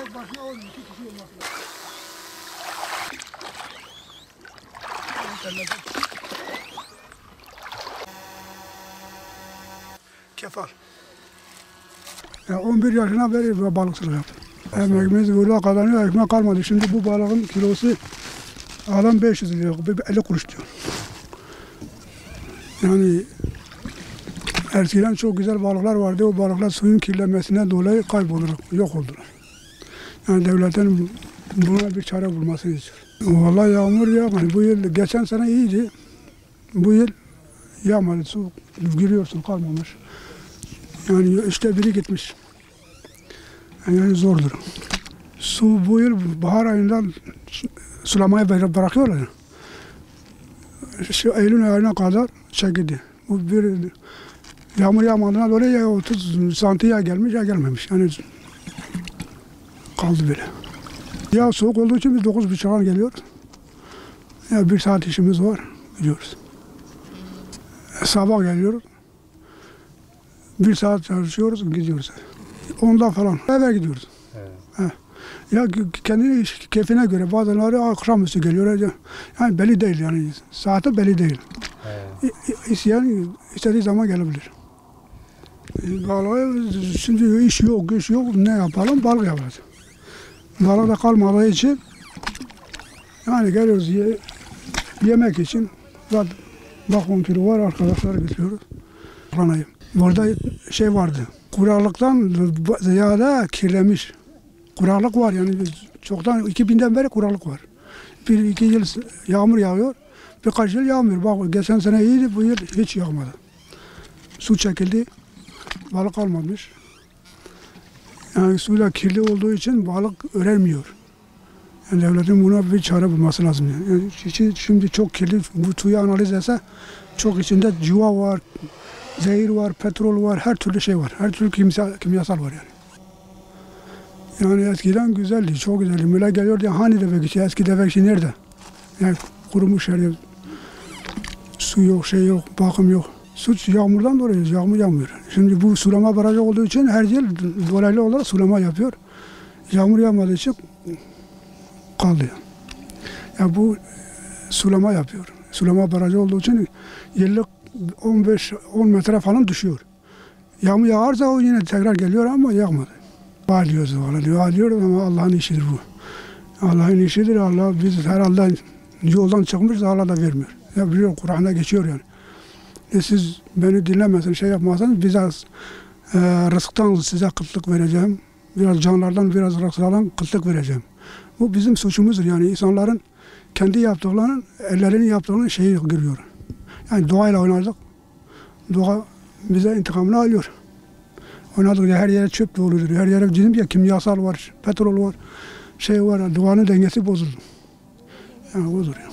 tek başına olmuyor. 2 kişi olması lazım. Kefal. 11 yaşına beri balıkçılık yaptım. Emeğimiz burada kazanıyor, ekmek kalmadı. Şimdi bu balığın kilosu adam 500 lira, 50 kuruş diyor. Yani eskiden çok güzel balıklar vardı. O balıklar suyun kirlenmesinden dolayı kaybolur, yok oldular. Yani devletin buna bir çare bulmasını istiyor. Vallahi yağmur yağmadı. Bu yıl, geçen sene iyiydi. Bu yıl yağmadı. Su giriyorsun, kalmamış. Yani işte biri gitmiş. Yani zordur. Su bu yıl bahar ayından sulamaya bırakıyorlar. Şu Eylül ayına kadar çekildi. Bu bir yağmur yağmadığına dolayı ya 30 santim ya gelmiş ya gelmemiş. Yani kaldı böyle. Ya soğuk olduğu için biz 9.30'a geliyoruz. Ya 1 saat işimiz var, gidiyoruz. Sabah geliyoruz. 1 saat çalışıyoruz, gidiyoruz. 10'da falan eve gidiyoruz. Evet. Ya kendine keyfine göre bazenleri akşamüstü geliyor. Yani belli değil yani. Saati belli değil. İsteyen istediği zaman gelebilir. Vallahi şimdi iş yok, güç yok. Ne yapalım? Balık yapacağız. Balık da kalmadığı için yani geliyoruz yemek için. Zaten bakım kilo var, arkadaşlar getiriyoruz. Burada şey vardı. Kuraklıktan ziyade kirlenmiş. Kuraklık var yani çoktan 2000'den beri kuraklık var. 1-2 yıl yağmur yağıyor, birkaç yıl yağmıyor. Bak geçen sene iyiydi, bu yıl hiç yağmadı. Su çekildi, balık kalmamış. Yani suyla kirli olduğu için balık üremiyor. Yani devletin buna bir çare bulması lazım. Yani şimdi çok kirli, bu suyu analiz etse çok içinde civa var, zehir var, petrol var, her türlü şey var. Her türlü kimyasal var yani. Yani eskiden güzeldi, çok güzeldi. Millet geliyor diye hani devek işi, eski devek işi nerede? Yani kurumuş her yer. Su yok, şey yok, bakım yok. Su yağmurdan dolayı, yağmur yağmıyor. Şimdi bu sulama barajı olduğu için her yıl dolaylı olarak sulama yapıyor. Yağmur yağmadığı için kaldı. Yani bu sulama yapıyor. Sulama barajı olduğu için yıllık 15-10 metre falan düşüyor. Yağmur yağarsa o yine tekrar geliyor ama yağmadı. Alıyoruz vallahi, alıyoruz ama Allah'ın işidir bu. Allah'ın işidir. Allah biz herhalde yoldan çıkmışız, Allah da vermiyor. Ya biliyorum Kur'an'da geçiyor yani. Siz beni dinlemezseniz, şey yapmazsanız biraz rızıktan size kıtlık vereceğim. Biraz canlardan, biraz rızıklardan kıtlık vereceğim. Bu bizim suçumuzdur yani insanların kendi yaptıklarının, ellerinin yaptıklarının şeyi giriyor. Yani doğayla oynadık. Doğa bize intikamını alıyor. Oynadık ya her yere çöp doludur. Her yere dedim ya kimyasal var, petrol var, şey var. Doğanın dengesi bozuldu. Yani odur ya.